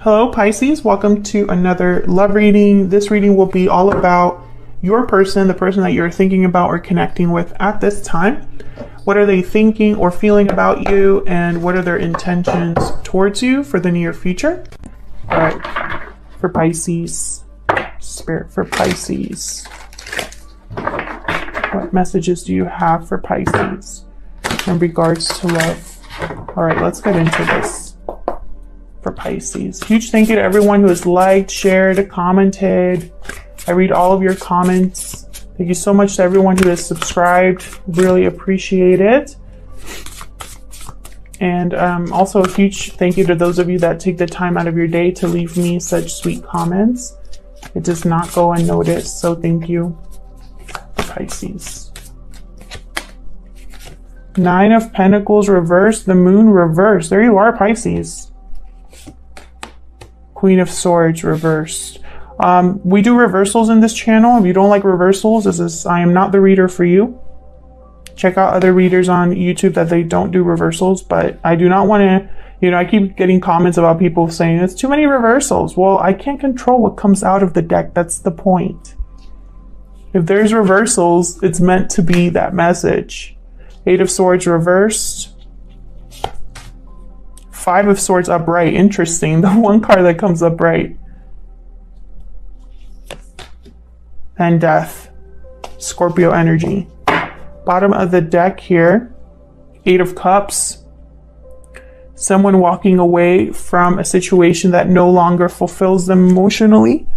Hello Pisces, welcome to another love reading. This reading will be all about your person, the person that you're thinking about or connecting with at this time. What are they thinking or feeling about you, and what are their intentions towards you for the near future? All right, for Pisces, Spirit for Pisces. What messages do you have for Pisces in regards to love? All right, let's get into this. For Pisces, huge thank you to everyone who has liked, shared, commented. I read all of your comments. Thank you so much to everyone who has subscribed. Really appreciate it. And also a huge thank you to those of you that take the time out of your day to leave me such sweet comments. It does not go unnoticed, so thank you, Pisces. Nine of Pentacles reversed, the Moon reversed. There you are, Pisces. Queen of Swords reversed. We do reversals in this channel. If you don't like reversals, I am not the reader for you. Check out other readers on YouTube that they don't do reversals, but I do not want to, I keep getting comments about people saying it's too many reversals. Well, I can't control what comes out of the deck. That's the point. If there's reversals, it's meant to be that message. Eight of Swords reversed. Five of Swords upright. Interesting. The one card that comes upright. And Death. Scorpio energy. Bottom of the deck here. Eight of Cups. Someone walking away from a situation that no longer fulfills them emotionally.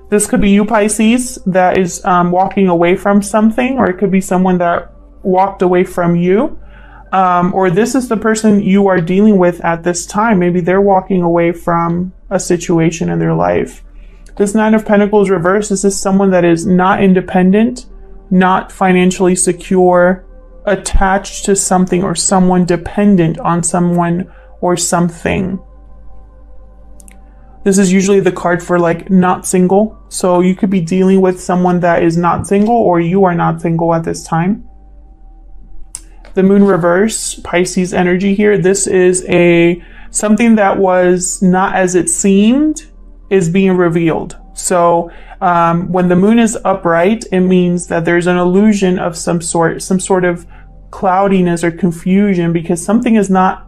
This could be you, Pisces, that is walking away from something, or it could be someone that walked away from you. Or this is the person you are dealing with at this time. Maybe they're walking away from a situation in their life. This Nine of Pentacles reversed. This is someone that is not independent, not financially secure, attached to something or someone, dependent on someone or something. This is usually the card for like not single. So you could be dealing with someone that is not single, or you are not single at this time. The Moon reverse, Pisces energy here. This is something that was not as it seemed is being revealed. So when the Moon is upright, it means that there's an illusion of some sort of cloudiness or confusion, because something is not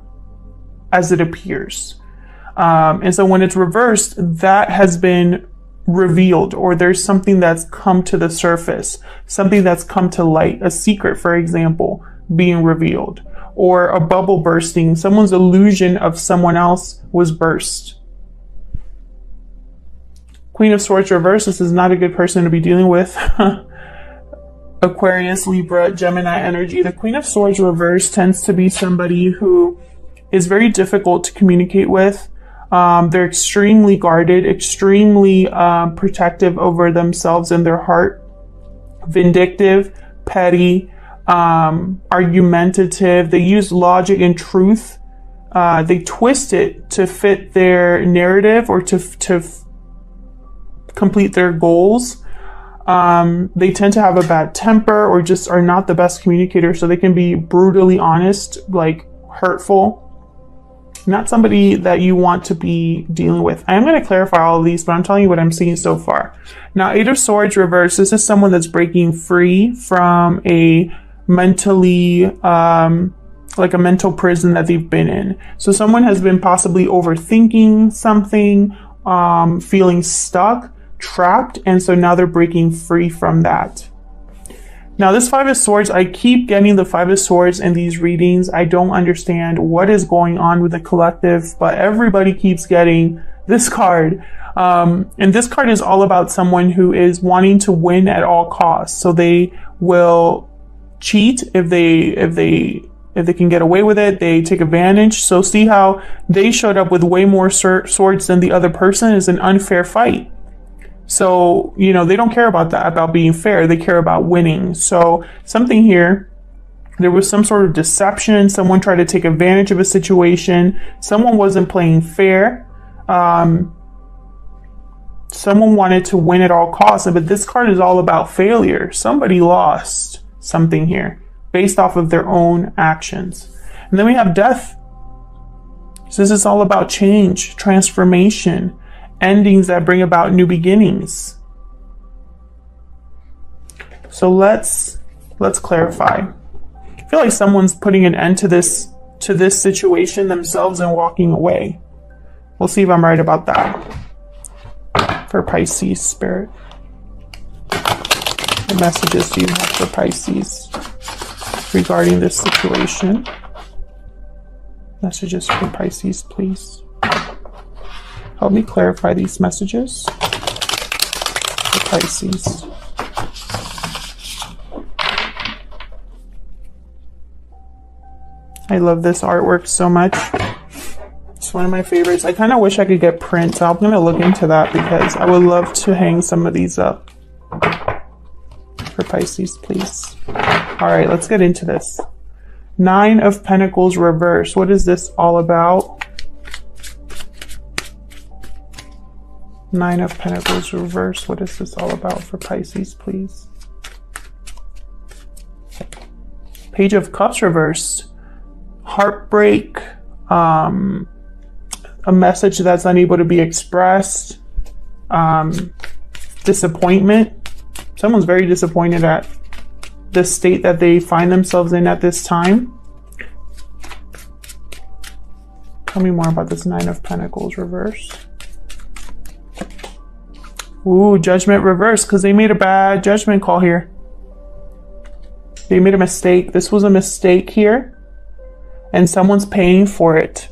as it appears. And so when it's reversed, that has been revealed, or there's something that's come to the surface, something that's come to light, a secret, for example, being revealed, or a bubble bursting. Someone's illusion of someone else was burst. Queen of Swords reverse. This is not a good person to be dealing with. Aquarius, Libra, Gemini energy. The Queen of Swords reverse tends to be somebody who is very difficult to communicate with. They're extremely guarded, extremely protective over themselves and their heart, vindictive, petty, argumentative. They use logic and truth. They twist it to fit their narrative or to complete their goals. They tend to have a bad temper, or just are not the best communicator. So they can be brutally honest, like hurtful. Not somebody that you want to be dealing with. I am going to clarify all of these, but I'm telling you what I'm seeing so far. Now, Eight of Swords reverse. This is someone that's breaking free from a mentally, like a mental prison that they've been in. So someone has been possibly overthinking something, feeling stuck, trapped, and so now they're breaking free from that. Now, this Five of Swords, I keep getting the Five of Swords in these readings. I don't understand what is going on with the collective, but everybody keeps getting this card. And this card is all about someone who is wanting to win at all costs. So they will cheat if they can get away with it. They take advantage. So see how they showed up with way more swords than the other person. Is an unfair fight. So, they don't care about that, about being fair. They care about winning. So something here, there was some sort of deception. Someone tried to take advantage of a situation. Someone wasn't playing fair. Someone wanted to win at all costs. But this card is all about failure. Somebody lost something here based off of their own actions. And then we have Death So this is all about change, transformation, endings that bring about new beginnings. So let's clarify. I feel like someone's putting an end to this situation themselves and walking away. We'll see if I'm right about that. For Pisces spirit. What messages do you have for Pisces regarding this situation? Messages for Pisces, please. Help me clarify these messages for Pisces. I love this artwork so much. It's one of my favorites. I kind of wish I could get print, so I'm going to look into that because I would love to hang some of these up for Pisces, please. All right, let's get into this. 9 of Pentacles reverse. What is this all about? 9 of Pentacles reverse. What is this all about for Pisces, please? Page of Cups reversed. Heartbreak, a message that's unable to be expressed, disappointment. Someone's very disappointed at the state that they find themselves in at this time. Tell me more about this 9 of Pentacles reverse. Ooh, Judgment reverse, because they made a bad judgment call here. They made a mistake. This was a mistake here. And someone's paying for it.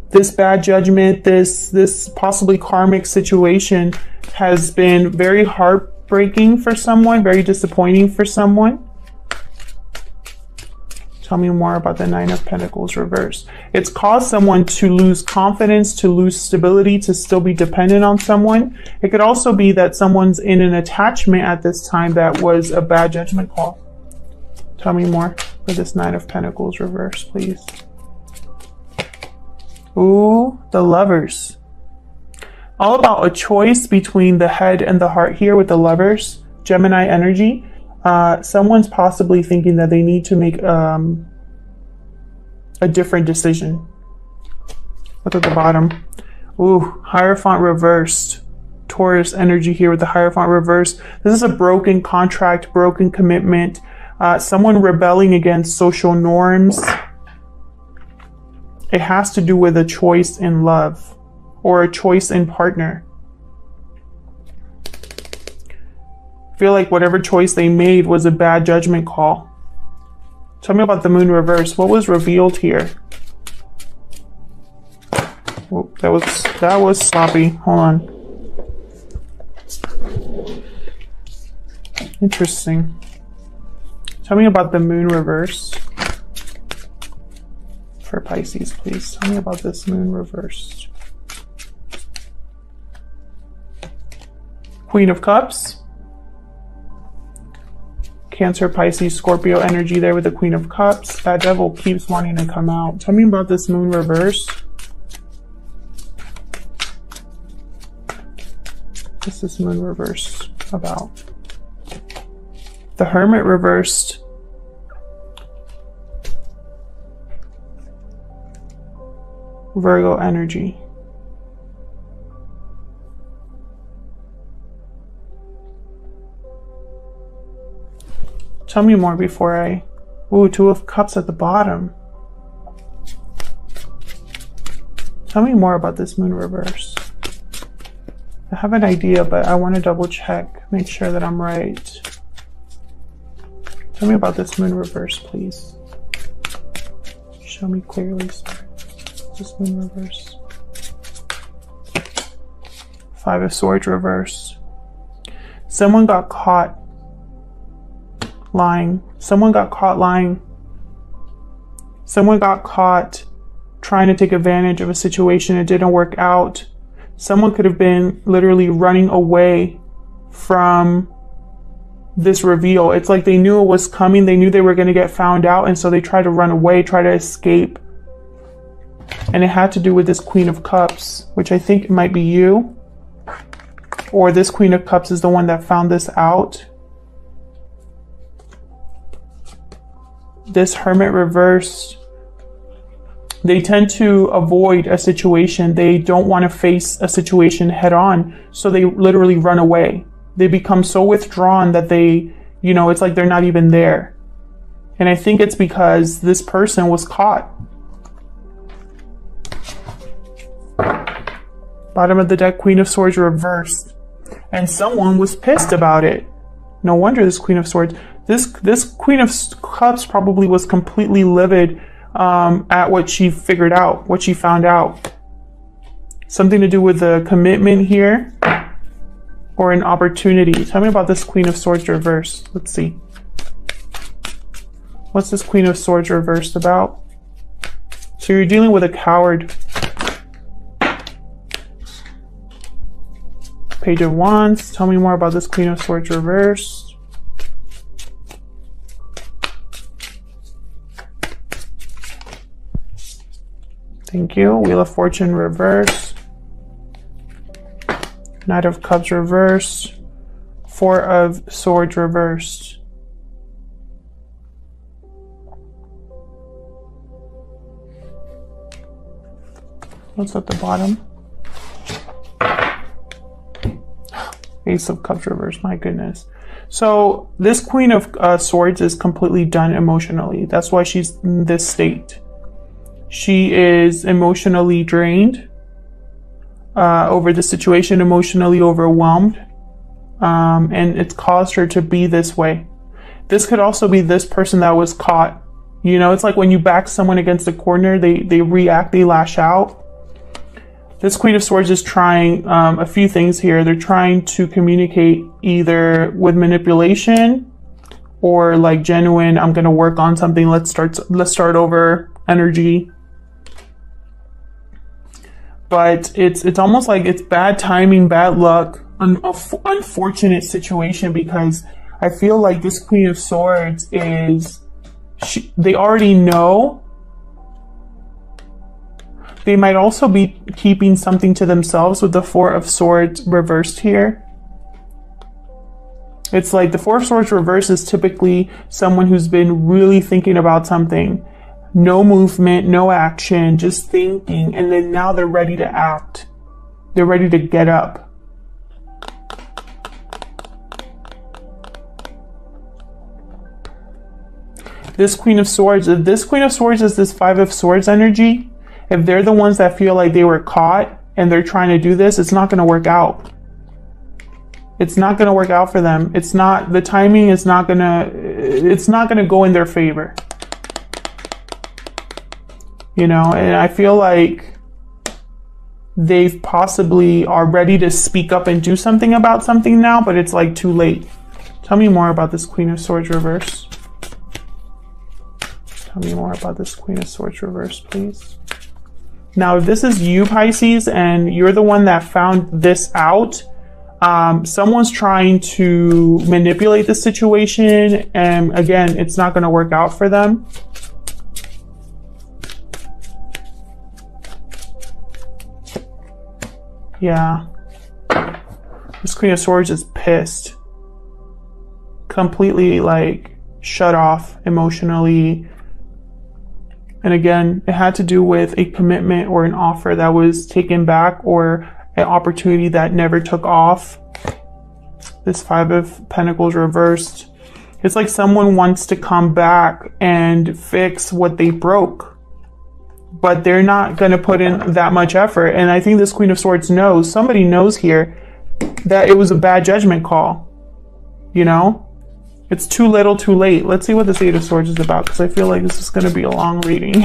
This bad judgment, this possibly karmic situation has been very heartbreaking for someone, very disappointing for someone. Tell me more about the 9 of Pentacles reverse. It's caused someone to lose confidence, to lose stability, to still be dependent on someone. It could also be that someone's in an attachment at this time that was a bad judgment call. Tell me more for this 9 of Pentacles reverse, please. Ooh, the Lovers. All about a choice between the head and the heart here with the Lovers. Gemini energy. Someone's possibly thinking that they need to make a different decision. Look at the bottom. Ooh, Hierophant reversed. Taurus energy here with the Hierophant reversed. This is a broken contract, broken commitment. Someone rebelling against social norms. It has to do with a choice in love or a choice in partner. I feel like whatever choice they made was a bad judgment call. Tell me about the Moon reverse. What was revealed here? Oh, that was sloppy. Hold on. Interesting. Tell me about the Moon reverse for Pisces, please. Tell me about this Moon reverse. Queen of Cups. Cancer, Pisces, Scorpio energy there with the Queen of Cups. That devil keeps wanting to come out. Tell me about this Moon reverse. What's this Moon reverse about? The Hermit reversed. Virgo energy. Tell me more before I... Ooh, 2 of Cups at the bottom. Tell me more about this Moon reverse. I have an idea, but I want to double check, make sure that I'm right. Tell me about this Moon reverse, please. Show me clearly, sorry. This Moon reverse. 5 of Swords reverse. Someone got caught lying. Someone got caught lying. Someone got caught trying to take advantage of a situation. It didn't work out. Someone could have been literally running away from this reveal. It's like they knew it was coming. They knew they were going to get found out. And so they tried to run away, try to escape. And it had to do with this Queen of Cups, which I think might be you. Or this Queen of Cups is the one that found this out. This Hermit reversed They tend to avoid a situation. They don't want to face a situation head on. So they literally run away. They become so withdrawn that they, you know, it's like they're not even there. And I think it's because this person was caught. Bottom of the deck, Queen of Swords reversed. And someone was pissed about it. No wonder this Queen of Swords. This Queen of Cups probably was completely livid at what she figured out, what she found out. Something to do with the commitment here or an opportunity. Tell me about this Queen of Swords reversed. Let's see. What's this Queen of Swords reversed about? So you're dealing with a coward. Page of Wands. Tell me more about this Queen of Swords reversed. Thank you. Wheel of Fortune reverse. Knight of Cups reverse. Four of Swords reversed. What's at the bottom? Ace of Cups reversed. My goodness. So this Queen of Swords is completely done emotionally. That's why she's in this state. She is emotionally drained over the situation, emotionally overwhelmed, and it's caused her to be this way. This could also be this person that was caught. You know, it's like when you back someone against a corner, they react, they lash out. This Queen of Swords is trying a few things here. They're trying to communicate either with manipulation or like genuine, I'm going to work on something. Let's start over energy. But it's almost like it's bad timing, bad luck, unfortunate situation, because I feel like this Queen of Swords is, they already know. They might also be keeping something to themselves with the Four of Swords reversed here. It's like the Four of Swords reversed is typically someone who's been really thinking about something. No movement, no action, just thinking. And then now they're ready to act. They're ready to get up. This Queen of Swords, if this Queen of Swords is this Five of Swords energy, if they're the ones that feel like they were caught and they're trying to do this, it's not going to work out. It's not going to work out for them. It's not, the timing is not going to, it's not going to go in their favor. You know, and I feel like they possibly are ready to speak up and do something about something now, but it's like too late. Tell me more about this Queen of Swords reverse. Tell me more about this Queen of Swords reverse, please. Now, if this is you, Pisces, and you're the one that found this out, someone's trying to manipulate the situation, and again, it's not going to work out for them. Yeah. This Queen of Swords is pissed. Completely like shut off emotionally. And again, it had to do with a commitment or an offer that was taken back or an opportunity that never took off. This Five of Pentacles reversed. It's like someone wants to come back and fix what they broke, but they're not going to put in that much effort. And I think this Queen of Swords knows, somebody knows here, that it was a bad judgment call. You know? It's too little, too late. Let's see what this Eight of Swords is about, because I feel like this is going to be a long reading.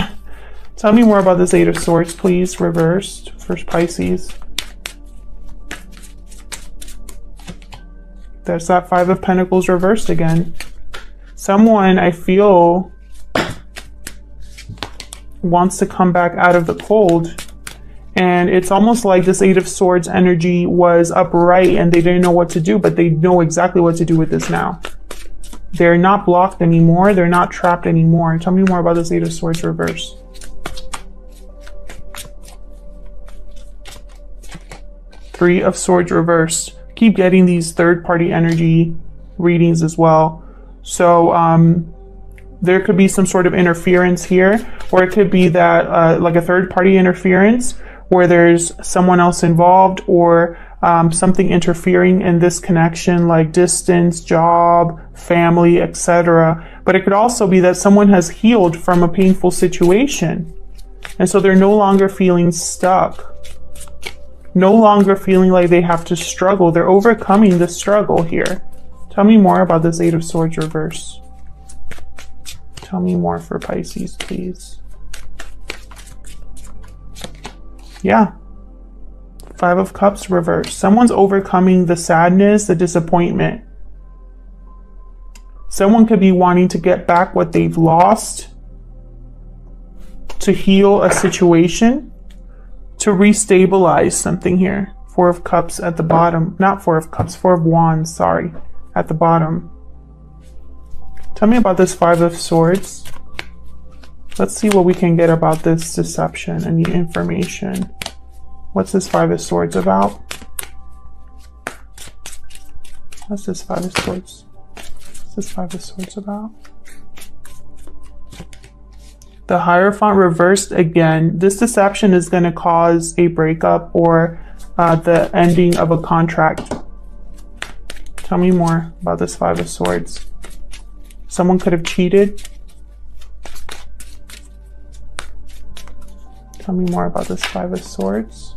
Tell me more about this Eight of Swords, please. Reversed for Pisces. There's that Five of Pentacles reversed again. Someone, I feel, wants to come back out of the cold. And it's almost like this Eight of Swords energy was upright and they didn't know what to do, but they know exactly what to do with this now. They're not blocked anymore. They're not trapped anymore. Tell me more about this Eight of Swords reverse. Three of Swords reversed. Keep getting these third-party energy readings as well. So there could be some sort of interference here. or it could be that like a third party interference where there's someone else involved, or something interfering in this connection, like distance, job, family, etc. But it could also be that someone has healed from a painful situation, and so they're no longer feeling stuck, no longer feeling like they have to struggle. They're overcoming the struggle here. Tell me more about this Eight of Swords reverse. Tell me more for Pisces, please. Yeah. Five of Cups reverse. Someone's overcoming the sadness, the disappointment. Someone could be wanting to get back what they've lost, to heal a situation, to restabilize something here. Four of Cups at the bottom. Not Four of Cups, Four of Wands, sorry, at the bottom. Tell me about this Five of Swords. Let's see what we can get about this deception and the information. What's this Five of Swords about? What's this Five of Swords? What's this Five of Swords about? The Hierophant reversed again. This deception is going to cause a breakup or the ending of a contract. Tell me more about this Five of Swords. Someone could have cheated. Tell me more about this Five of Swords.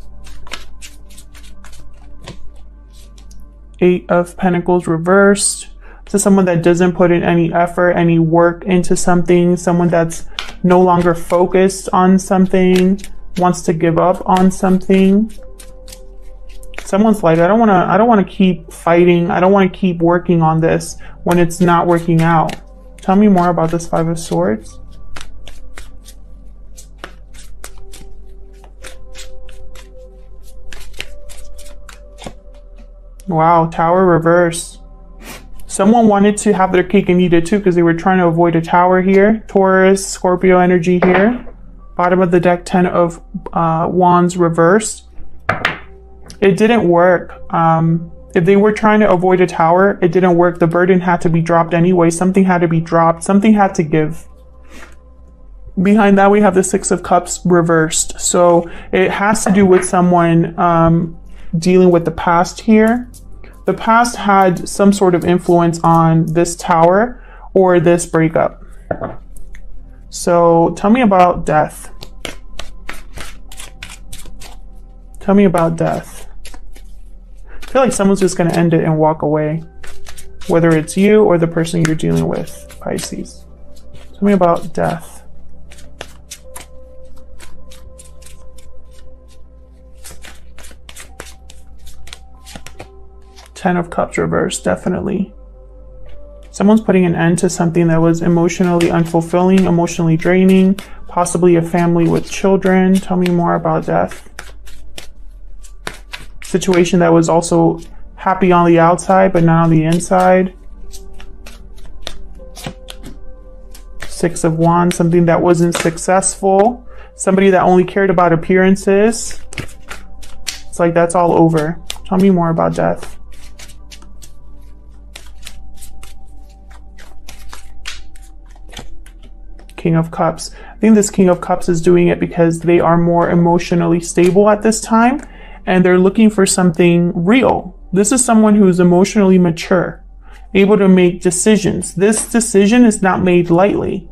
Eight of Pentacles reversed. To someone that doesn't put in any effort, any work into something, someone that's no longer focused on something, wants to give up on something. Someone's like, I don't want to keep fighting. I don't want to keep working on this when it's not working out. Tell me more about this Five of Swords. Wow, Tower reverse. Someone wanted to have their cake and eat it too because they were trying to avoid a tower here. Taurus, Scorpio energy here. Bottom of the deck, Ten of Wands reversed. It didn't work. If they were trying to avoid a tower, it didn't work. The burden had to be dropped anyway. Something had to be dropped. Something had to give. Behind that, we have the Six of Cups reversed. So it has to do with someone dealing with the past here. The past had some sort of influence on this tower or this breakup. So tell me about death. Tell me about death. I feel like someone's just going to end it and walk away, whether it's you or the person you're dealing with, Pisces. Tell me about death. Ten of Cups reversed, definitely. Someone's putting an end to something that was emotionally unfulfilling, emotionally draining, possibly a family with children. Tell me more about death. Situation that was also happy on the outside, but not on the inside. Six of Wands, something that wasn't successful. Somebody that only cared about appearances. It's like that's all over. Tell me more about death. King of Cups. I think this King of Cups is doing it because they are more emotionally stable at this time and they're looking for something real. This is someone who's emotionally mature, able to make decisions. This decision is not made lightly.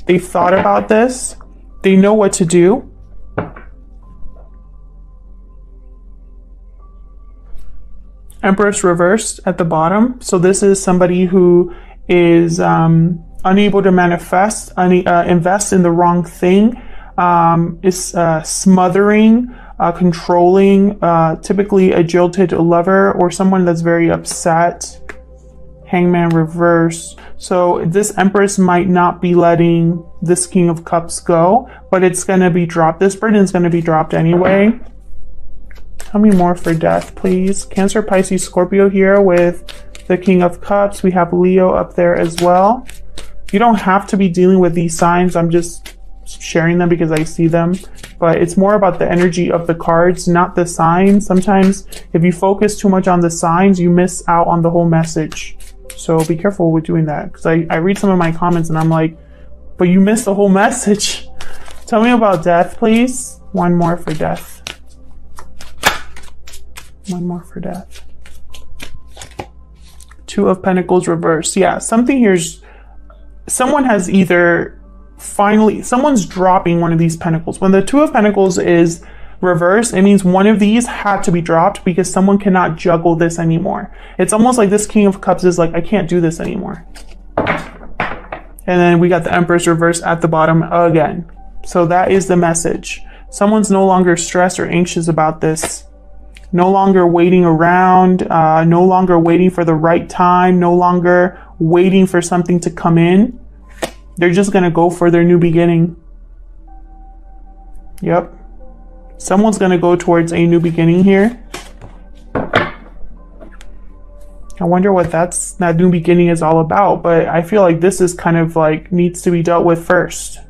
They've thought about this. They know what to do. Empress reversed at the bottom. So this is somebody who is unable to manifest, invest in the wrong thing, is smothering, controlling, typically a jilted lover or someone that's very upset. Hangman reverse. So this Empress might not be letting this King of Cups go, but it's going to be dropped. This burden is going to be dropped anyway. Tell me more for death, please. Cancer, Pisces, Scorpio here with the King of Cups. We have Leo up there as well. You don't have to be dealing with these signs. I'm just sharing them because I see them. But it's more about the energy of the cards, not the signs. Sometimes if you focus too much on the signs, you miss out on the whole message. So be careful with doing that. Because I read some of my comments and I'm like, but you missed the whole message. Tell me about death, please. One more for death. One more for death. Two of Pentacles reversed. Yeah, something here's... Someone has either finally... Someone's dropping one of these Pentacles. When the Two of Pentacles is reversed, it means one of these had to be dropped because someone cannot juggle this anymore. It's almost like this King of Cups is like, I can't do this anymore. And then we got the Empress reversed at the bottom again. So that is the message. Someone's no longer stressed or anxious about this. No longer waiting around, no longer waiting for the right time, no longer waiting for something to come in. They're just going to go for their new beginning. Yep. Someone's going to go towards a new beginning here. I wonder what that new beginning is all about, but I feel like this is kind of like needs to be dealt with first.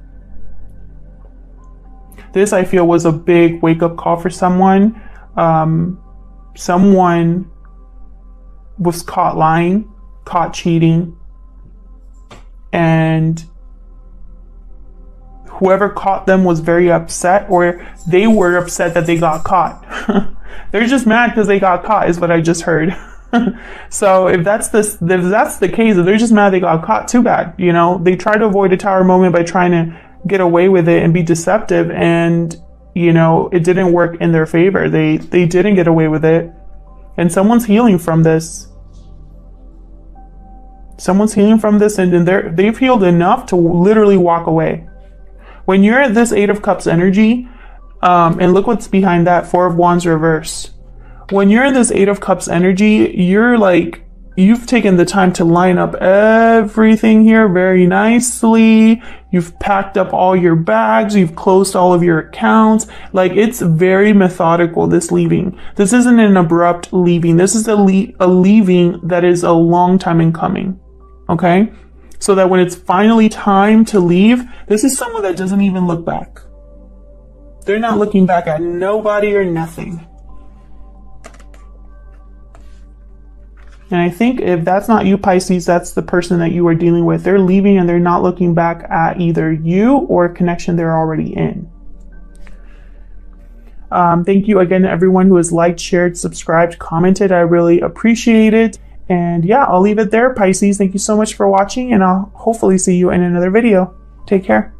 This, I feel, was a big wake-up call for someone. Someone was caught lying, caught cheating, and whoever caught them was very upset, or they were upset that they got caught. They're just mad because they got caught is what I just heard. So if that's the case, if they're just mad they got caught, too bad. You know, they tried to avoid a tower moment by trying to get away with it and be deceptive, and you know, it didn't work in their favor. They didn't get away with it. And someone's healing from this. Someone's healing from this, and they've healed enough to literally walk away. When you're at this Eight of Cups energy, and look what's behind that, Four of Wands reverse. When you're in this Eight of Cups energy, you're like, you've taken the time to line up everything here very nicely. You've packed up all your bags. You've closed all of your accounts. Like, it's very methodical, this leaving. This isn't an abrupt leaving. This is a leaving that is a long time in coming. Okay? So that when it's finally time to leave, this is someone that doesn't even look back. They're not looking back at nobody or nothing. And I think if that's not you, Pisces, that's the person that you are dealing with. They're leaving and they're not looking back at either you or a connection they're already in. Thank you again to everyone who has liked, shared, subscribed, commented. I really appreciate it. And yeah, I'll leave it there, Pisces. Thank you so much for watching, and I'll hopefully see you in another video. Take care.